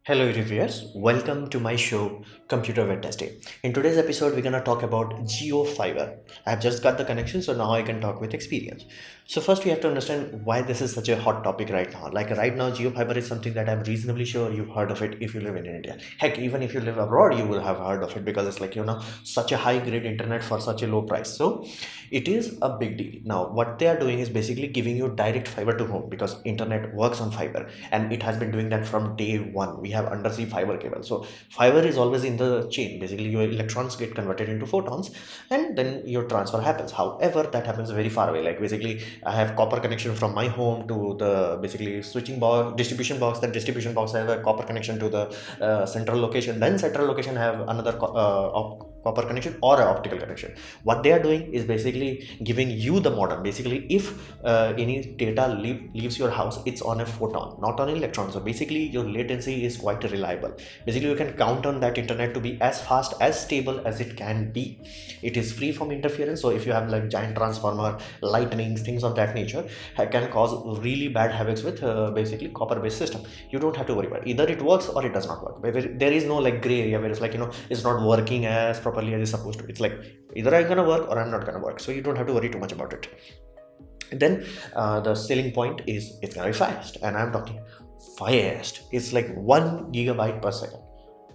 Hello reviewers, welcome to my show Computer Wednesday. In today's episode, we're gonna talk about JIO fiber. I've just got the connection, so now I can talk with experience. So first, we have to understand why this is such a hot topic right now. Like right now, JIO fiber is something that I'm reasonably sure you've heard of it if you live in India. Heck, even if you live abroad, you will have heard of it because it's like such a high grade internet for such a low price. So it is a big deal. Now, what they are doing is basically giving you direct fiber to home because internet works on fiber, and it has been doing that from day one. We have undersea fiber cable, so fiber is always in the chain. Basically your electrons get converted into photons and then your transfer happens. However, that happens very far away. Like basically I have copper connection from my home to the basically switching box, distribution box. That distribution box has a copper connection to the central location, then central location have another copper connection or an optical connection. What they are doing is basically giving you the modem. Basically if any data leaves your house, it's on a photon, not on an electron. So basically your latency is quite reliable. Basically you can count on that internet to be as fast, as stable as it can be. It is free from interference, so if you have like giant transformer, lightnings, things of that nature, can cause really bad havocs with basically copper based system. You don't have to worry about it. Either it works or it does not work. There is no like gray area where it's like it's not working as properly as it's supposed to. It's like either I'm gonna work or I'm not gonna work, so you don't have to worry too much about it. Then the selling point is it's gonna be fast, and I'm talking fast. It's like 1 gigabyte per second.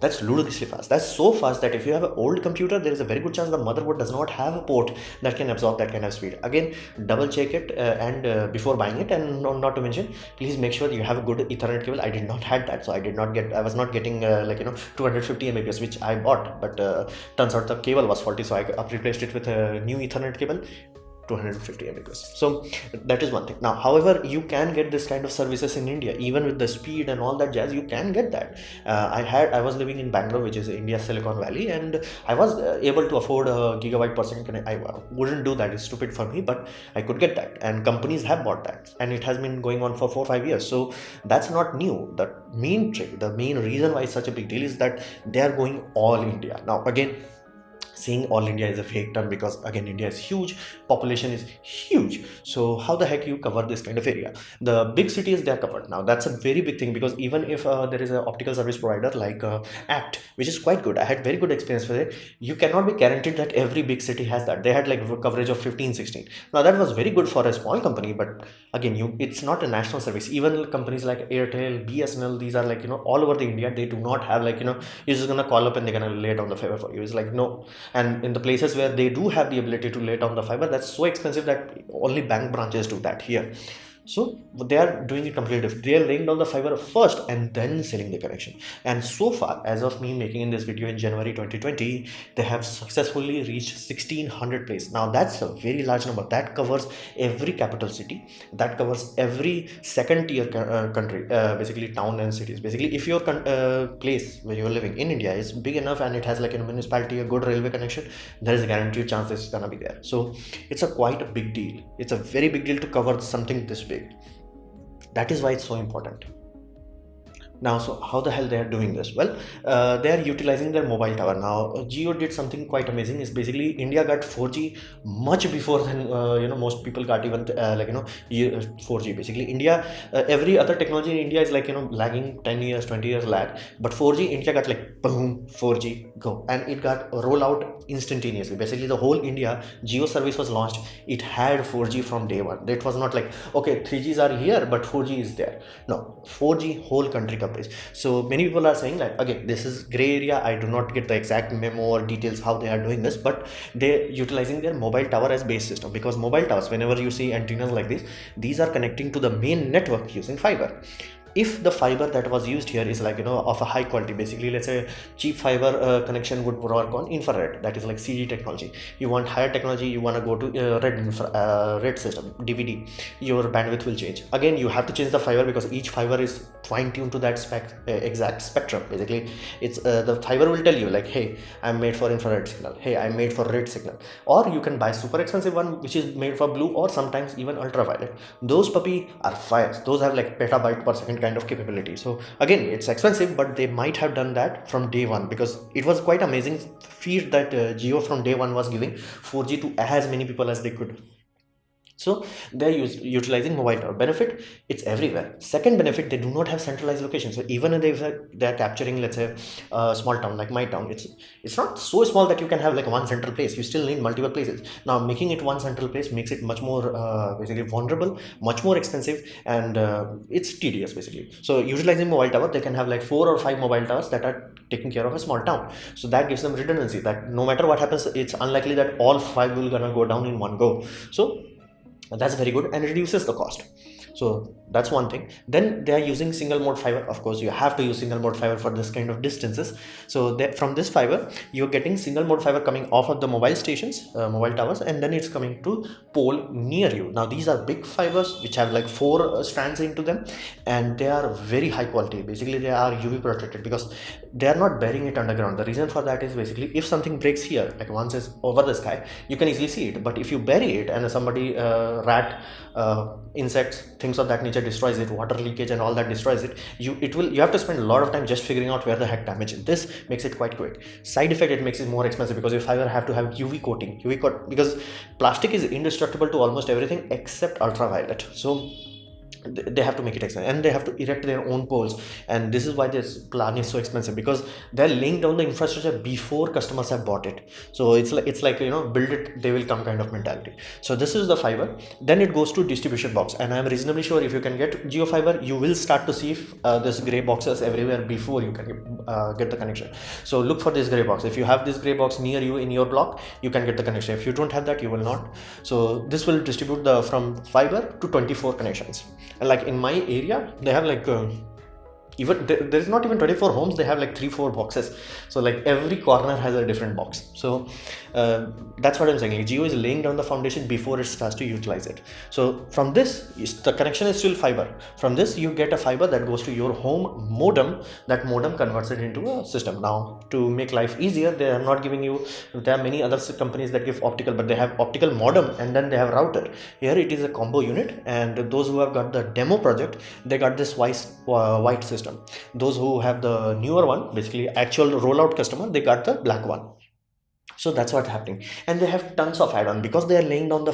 That's ludicrously fast. That's so fast that if you have an old computer, there is a very good chance the motherboard does not have a port that can absorb that kind of speed. Again, double check it and before buying it, and not to mention, please make sure you have a good Ethernet cable. I did not had that, so I was not getting 250 Mbps, which I bought, but turns out the cable was faulty, so I replaced it with a new Ethernet cable. 250 Mbps. So that is one thing. Now, however, you can get this kind of services in India, even with the speed and all that jazz. You can get that. I was living in Bangalore, which is India's Silicon Valley, and I was able to afford a gigabyte per second. I wouldn't do that. It's stupid for me, but I could get that, and companies have bought that, and it has been going on for 4 or 5 years. So that's not new. The main trick, the main reason why it's such a big deal is that they are going all India. Now, again, saying all India is a fake term because again India is huge, population is huge, so how the heck you cover this kind of area? The big cities, they are covered. Now that's a very big thing because even if there is an optical service provider like ACT, which is quite good, I had very good experience with it, you cannot be guaranteed that every big city has that. They had like coverage of 15, 16. Now that was very good for a small company, but again it's not a national service. Even companies like Airtel, BSNL, these are like all over the India. They do not have like you're just gonna call up and they're gonna lay down the fiber for you. It's like no. And in the places where they do have the ability to lay down the fiber, that's so expensive that only bank branches do that here. So they are doing it completely different. They are laying down the fiber first and then selling the connection. And so far, as of me making in this video in January 2020, they have successfully reached 1600 places. Now that's a very large number. That covers every capital city. That covers every second tier country, basically town and cities. Basically, if your place where you're living in India is big enough and it has like a municipality, a good railway connection, there is a guaranteed chance it's gonna be there. So it's a quite a big deal. It's a very big deal to cover something this big. That is why it's so important. Now, so how the hell they are doing this? Well, they are utilizing their mobile tower. Now, JIO did something quite amazing. Is basically India got 4G much before than most people got even 4G. Basically, India, every other technology in India is like lagging 10 years, 20 years lag. But 4G, India got like boom, 4G go, and it got roll out instantaneously. Basically, the whole India JIO service was launched. It had 4G from day one. It was not like okay, 3Gs are here, but 4G is there. No, 4G whole country coverage. So many people are saying like again this is gray area. I do not get the exact memo or details how they are doing this, but they're utilizing their mobile tower as base system, because mobile towers, whenever you see antennas like this, these are connecting to the main network using fiber. If the fiber that was used here is like of a high quality, basically let's say cheap fiber connection would work on infrared, that is like CG technology. You want higher technology, you want to go to red system, DVD, your bandwidth will change. Again, you have to change the fiber because each fiber is fine tuned to that exact spectrum. Basically it's the fiber will tell you like, hey, I'm made for infrared signal, hey, I'm made for red signal. Or you can buy super expensive one which is made for blue or sometimes even ultraviolet. Those puppy are fires. Those have like petabyte per second kind of capability. So again, it's expensive, but they might have done that from day one because it was quite amazing feat that JIO from day one was giving 4G to as many people as they could. So they're utilizing mobile tower. Benefit, it's everywhere. Second benefit, they do not have centralized locations. So even if they're capturing, let's say, a small town like my town, it's not so small that you can have like one central place. You still need multiple places. Now making it one central place makes it much more basically vulnerable, much more expensive, and it's tedious basically. So utilizing mobile tower, they can have like 4 or 5 mobile towers that are taking care of a small town. So that gives them redundancy. That no matter what happens, it's unlikely that all 5 will gonna go down in one go. So that's very good, and it reduces the cost. So that's one thing. Then they are using single mode fiber. Of course you have to use single mode fiber for this kind of distances. So from this fiber you're getting single mode fiber coming off of the mobile stations, mobile towers, and then it's coming to pole near you. Now these are big fibers which have like 4 strands into them, and they are very high quality. Basically they are UV protected because they are not burying it underground. The reason for that is basically if something breaks here, like once it's over the sky, you can easily see it. But if you bury it and somebody rat, insects, things of that nature destroys it, water leakage and all that destroys it, you have to spend a lot of time just figuring out where the heck damage it. This makes it quite quick. Side effect, it makes it more expensive because your fiber have to have UV coating, because plastic is indestructible to almost everything except ultraviolet. So they have to make it expensive, and they have to erect their own poles. And this is why this plan is so expensive, because they're laying down the infrastructure before customers have bought it. So it's like build it, they will come kind of mentality. So this is the fiber. Then it goes to distribution box, and I'm reasonably sure if you can get Jio fiber, you will start to see this gray boxes everywhere before you can get the connection. So look for this gray box. If you have this gray box near you in your block, you can get the connection. If you don't have that, you will not. So this will distribute from fiber to 24 connections. And like in my area, they have like even there is not even 24 homes, they have like 3-4 boxes. So like every corner has a different box. So that's what I'm saying. Like Jio is laying down the foundation before it starts to utilize it. So from this, the connection is still fiber. From this you get a fiber that goes to your home modem. That modem converts it into a system. Now to make life easier, they are not giving you, there are many other companies that give optical, but they have optical modem and then they have router. Here it is a combo unit, and those who have got the demo project, they got this white system. Those who have the newer one, basically actual rollout customer, they got the black one. So that's what's happening. And they have tons of add-on because they are laying down the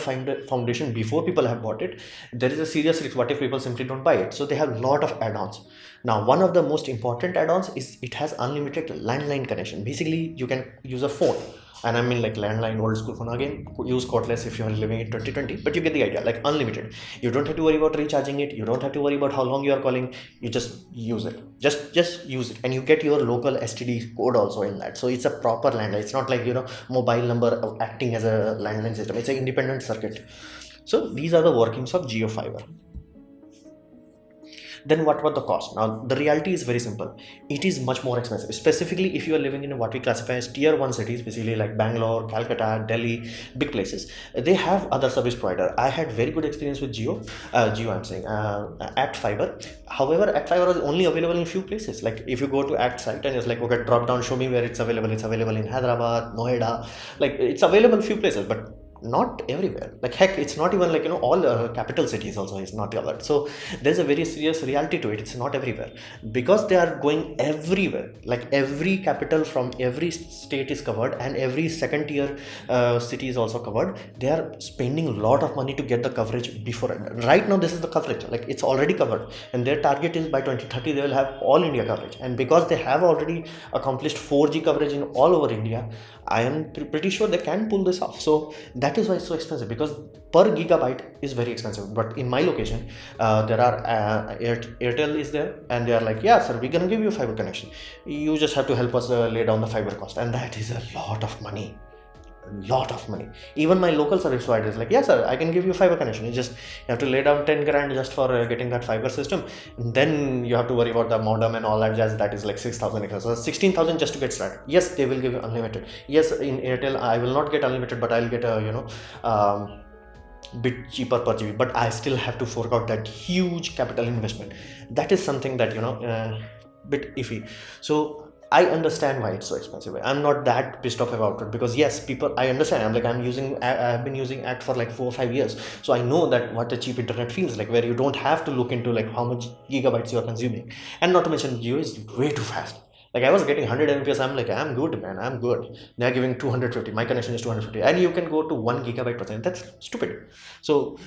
foundation before people have bought it. There is a serious risk what if people simply don't buy it. So they have a lot of add-ons. Now one of the most important add-ons is it has unlimited landline connection. Basically you can use a phone, and I mean like landline, old school phone. Again, use cordless if you are living in 2020, but you get the idea, like unlimited. You don't have to worry about recharging it. You don't have to worry about how long you are calling. You just use it. Just use it, and you get your local STD code also in that. So it's a proper landline. It's not like mobile number acting as a landline system. It's an independent circuit. So these are the workings of Jio Fiber. Then what was the cost? Now the reality is very simple. It is much more expensive, specifically if you are living in what we classify as tier 1 cities, basically like Bangalore, Calcutta, Delhi, big places. They have other service provider. I had very good experience with Jio I'm saying Act Fiber. However, Act Fiber is only available in few places. Like if you go to Act site and it's like, okay, drop down, show me where it's available. It's available in Hyderabad, Noida, like it's available in few places, but not everywhere. Like heck, it's not even like all capital cities also is not covered. So there's a very serious reality to it. It's not everywhere, because they are going everywhere. Like every capital from every state is covered, and every second tier city is also covered. They are spending a lot of money to get the coverage before. Right now this is the coverage, like it's already covered, and their target is by 2030 they will have all India coverage. And because they have already accomplished 4G coverage in all over India, I am pretty sure they can pull this off. So that is why it's so expensive, because per gigabyte is very expensive. But in my location, there are Airtel is there, and they are like, yeah sir, we're gonna give you a fiber connection. You just have to help us lay down the fiber cost, and that is a lot of money. Even my local service provider is like, yeah sir, I can give you fiber connection. You have to lay down 10 grand just for getting that fiber system, and then you have to worry about the modem and all that jazz. That is like 6,000 extra, so 16,000 just to get started. Yes, they will give you unlimited. Yes, in Airtel I will not get unlimited, but I'll get a bit cheaper per GB, but I still have to fork out that huge capital investment. That is something that bit iffy. So I understand why it's so expensive. I'm not that pissed off about it, because yes, people, I understand. I've been using Act for like 4 or 5 years, so I know that what a cheap internet feels like, where you don't have to look into like how much gigabytes you are consuming. And not to mention, Jio is way too fast. Like I was getting 100 Mbps. I'm like, I'm good, man. I'm good. They're giving 250. My connection is 250, and you can go to 1 gigabyte per second. That's stupid. So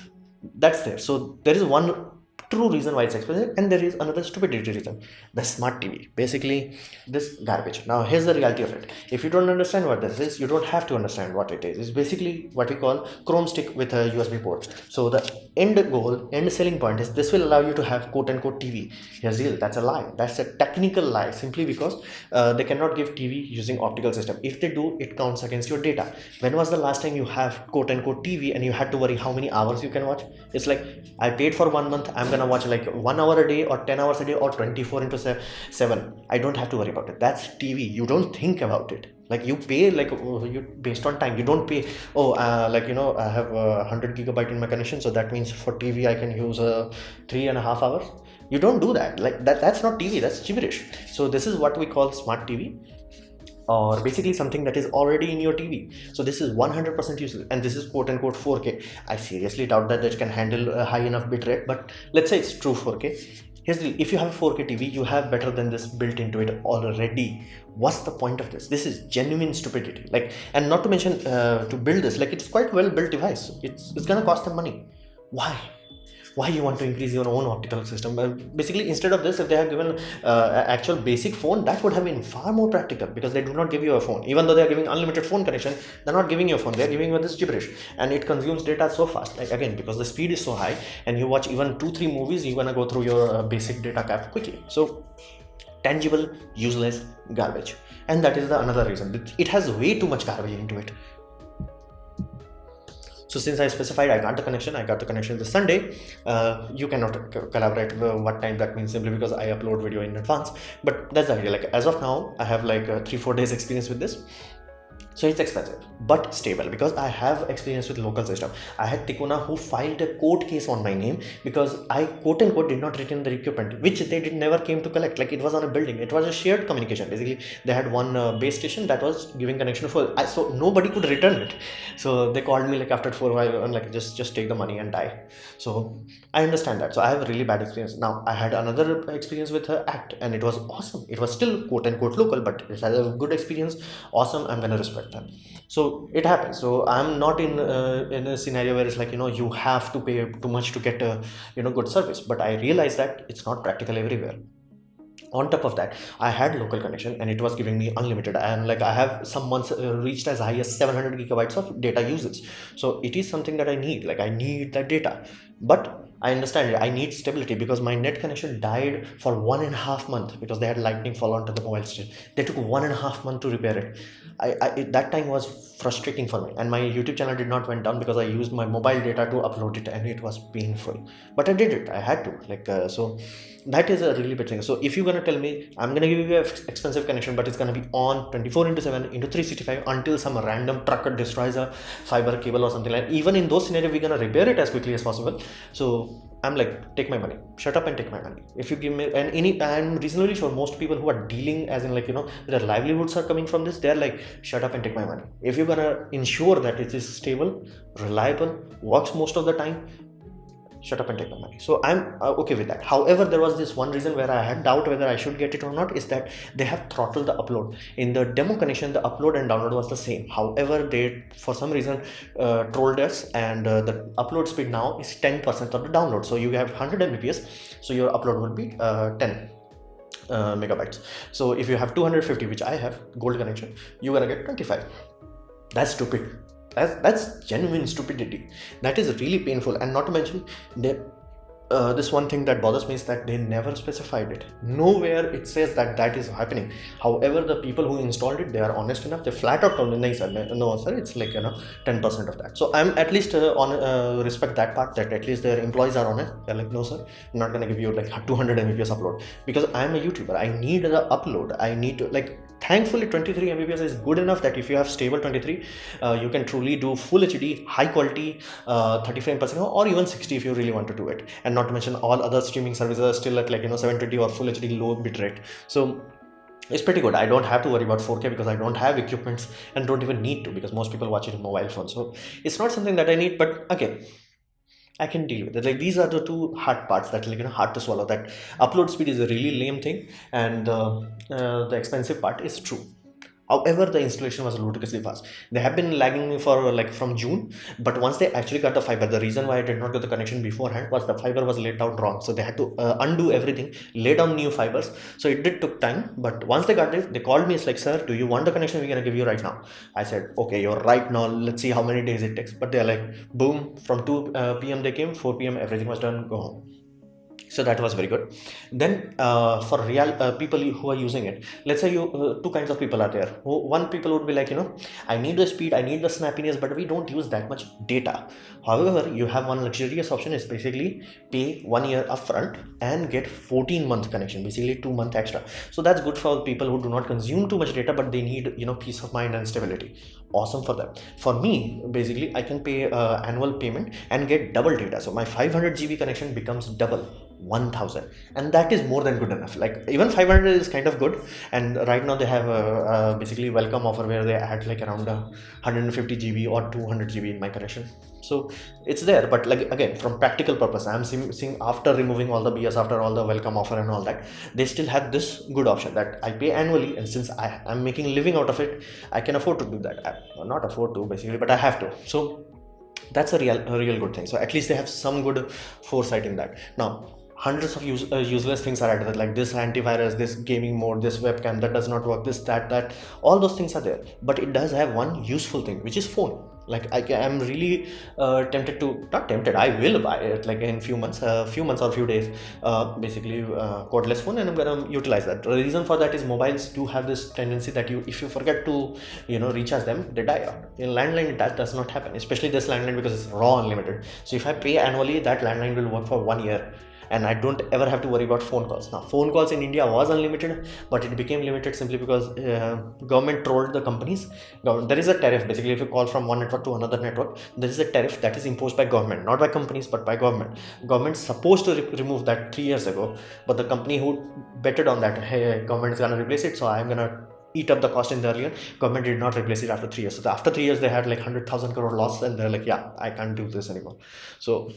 that's there. So there is one true reason why it's expensive, and there is another stupidity reason: the smart TV. Basically, this garbage. Now, here's the reality of it. If you don't understand what this is, you don't have to understand what it is. It's basically what we call Chrome stick with a USB port. So the end goal, end selling point is this will allow you to have quote unquote TV. Here's the deal. That's a lie. That's a technical lie. Simply because they cannot give TV using optical system. If they do, it counts against your data. When was the last time you have quote unquote TV and you had to worry how many hours you can watch? It's like, I paid for 1 month. I'm gonna watch like 1 hour a day or 10 hours a day or 24 into 7. I don't have to worry about it. That's TV. You don't think about it. Like you pay like you based on time. You don't pay, like I have 100 gigabyte in my connection, so that means for TV I can use 3.5 hours. You don't do that. Like that's not TV. That's gibberish. So this is what we call smart TV, or basically something that is already in your TV. So this is 100% useless, and this is quote unquote 4K. I seriously doubt that it can handle a high enough bitrate, but let's say it's true 4K. Here's the, if you have a 4K TV, you have better than this built into it already. What's the point of this? This is genuine stupidity. Like, and not to mention to build this, like it's quite well built device. It's gonna cost them money. Why you want to increase your own optical system? Basically, instead of this, if they have given actual basic phone, that would have been far more practical, because they do not give you a phone. Even though they are giving unlimited phone connection, they're not giving you a phone. They're giving you this gibberish, and it consumes data so fast. Like again, because the speed is so high, and you watch even 2-3 movies, you're gonna go through your basic data cap quickly. So tangible, useless garbage, and that is the another reason. It has way too much garbage into it. So since I specified I got the connection this Sunday. You cannot collaborate what time that means, simply because I upload video in advance. But that's the idea. Like as of now, I have like 3-4 days experience with this. So it's expensive but stable, because I have experience with local system. I had Tikuna who filed a court case on my name because I quote unquote did not return the equipment, which they never came to collect. Like it was on a building, it was a shared communication. Basically they had one base station that was giving connection for so nobody could return it. So they called me like after 4 while and like just take the money and die. So I understand that. So I have a really bad experience. Now I had another experience with Act, and it was awesome. It was still quote unquote local, but it had a good experience. Awesome. I'm gonna respect them. So it happens. So I'm not in a scenario where it's like you have to pay too much to get a good service. But I realize that it's not practical everywhere. On top of that, I had local connection and it was giving me unlimited, and like I have some months reached as high as 700 gigabytes of data usage. So it is something that I need. Like I need that data, but I understand it. I need stability, because my net connection died for 1.5 months because they had lightning fall onto the mobile station. They took 1.5 months to repair it. That time was frustrating for me, and my YouTube channel did not went down because I used my mobile data to upload it, and it was painful. But I did it. I had to. So that is a really big thing. So if you're gonna tell me I'm gonna give you an expensive connection, but it's gonna be on 24 into 7 into 365 until some random trucker destroys a fiber cable or something like that, even in those scenarios we're gonna repair it as quickly as possible. So I'm like, take my money, shut up and take my money. If you give me, and I'm reasonably sure most people who are dealing as in their livelihoods are coming from this, they're like, shut up and take my money. If you're gonna ensure that it is stable, reliable, works most of the time, shut up and take the money. So I'm okay with that. However, there was this one reason where I had doubt whether I should get it or not, is that they have throttled the upload. In the demo connection, the upload and download was the same. However, they for some reason trolled us, and the upload speed now is 10% of the download. So you have 100 Mbps, so your upload will be 10 megabytes. So if you have 250, which I have gold connection, you're gonna get 25. That's stupid. That's genuine stupidity. That is really painful. And not to mention, this one thing that bothers me is that they never specified it. Nowhere it says that is happening. However, the people who installed it, they are honest enough. They flat out told me, no sir, it's like 10% of that. So I'm at least respect that part, that at least their employees are honest. They're like, no sir, I'm not gonna give you like 200 Mbps upload, because I'm a YouTuber. I need the upload. I need to thankfully 23 Mbps is good enough that if you have stable 23, you can truly do full HD, high quality, 30 frames per second, or even 60 if you really want to do it. And not to mention all other streaming services are still at 720 or full HD low bitrate. So it's pretty good. I don't have to worry about 4K because I don't have equipments and don't even need to, because most people watch it in mobile phones. So it's not something that I need. But again, I can deal with it. Like these are the two hard parts that like hard to swallow. That upload speed is a really lame thing, and the expensive part is true. However, the installation was ludicrously fast. They have been lagging me for like from June, but once they actually got the fiber, the reason why I did not get the connection beforehand was the fiber was laid out wrong. So they had to undo everything, lay down new fibers. So it did took time, but once they got it, they called me. It's like, sir, do you want the connection? We're gonna give you right now. I said, okay, you're right now. Let's see how many days it takes. But they're like, boom, from 2 p.m. they came, 4 p.m. everything was done. Go home. So that was very good. Then for real people who are using it, let's say you two kinds of people are there. One people would be like, I need the speed, I need the snappiness, but we don't use that much data. However, you have one luxurious option, is basically pay 1 year upfront and get 14-month connection, basically 2 months extra. So that's good for people who do not consume too much data, but they need peace of mind and stability. Awesome for them. For me, basically I can pay annual payment and get double data. So my 500 GB connection becomes double, 1000, and that is more than good enough. Like even 500 is kind of good, and right now they have a basically welcome offer where they add like around 150 GB or 200 GB in my connection. So it's there, but like again, from practical purpose, I'm seeing after removing all the BS, after all the welcome offer and all that, they still have this good option that I pay annually, and since I'm making living out of it, I can afford to do that. Not afford to basically, but I have to. So that's a real good thing. So at least they have some good foresight in that. Now hundreds of useless things are added, like this antivirus, this gaming mode, this webcam that does not work, this that all those things are there, but it does have one useful thing, which is phone. Like I am really tempted to, not tempted, I will buy it like in few months or few days, basically cordless phone, and I'm gonna utilize that. The reason for that is mobiles do have this tendency that if you forget to recharge them, they die out. In landline that does not happen, especially this landline, because it's raw unlimited. So if I pay annually, that landline will work for 1 year, and I don't ever have to worry about phone calls. Now phone calls in India was unlimited, but it became limited simply because government trolled the companies. There is a tariff, basically if you call from one network to another network, there is a tariff that is imposed by government, not by companies but by government's supposed to remove that 3 years ago, but the company who betted on that, hey, government is gonna replace it, so I'm gonna eat up the cost in the earlier, government did not replace it after 3 years. So after 3 years they had like 100,000 crore loss, and they're like, yeah, I can't do this anymore. So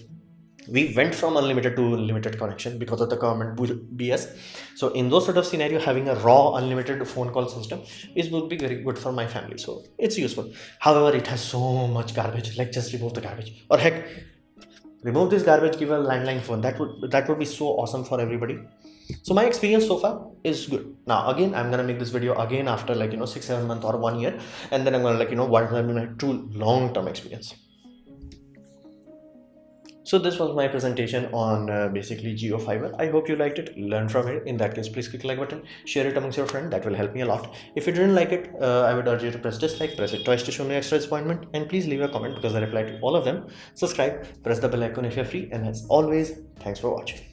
we went from unlimited to limited connection because of the government BS. So in those sort of scenario, having a raw unlimited phone call system would be very good for my family. So it's useful. However, it has so much garbage. Like just remove the garbage, or heck, remove this garbage, give a landline phone. That would be so awesome for everybody. So my experience so far is good. Now again, I'm gonna make this video again after like 6-7 months or 1 year, and then I'm gonna like what has been my true long-term experience. So this was my presentation on basically JIO fiber. I hope you liked it, learn from it. In that case, please click the like button, share it amongst your friends. That will help me a lot. If you didn't like it, I would urge you to press dislike, press it twice to show me extra disappointment, and please leave a comment because I reply to all of them. Subscribe, press the bell icon if you're free, and as always, thanks for watching.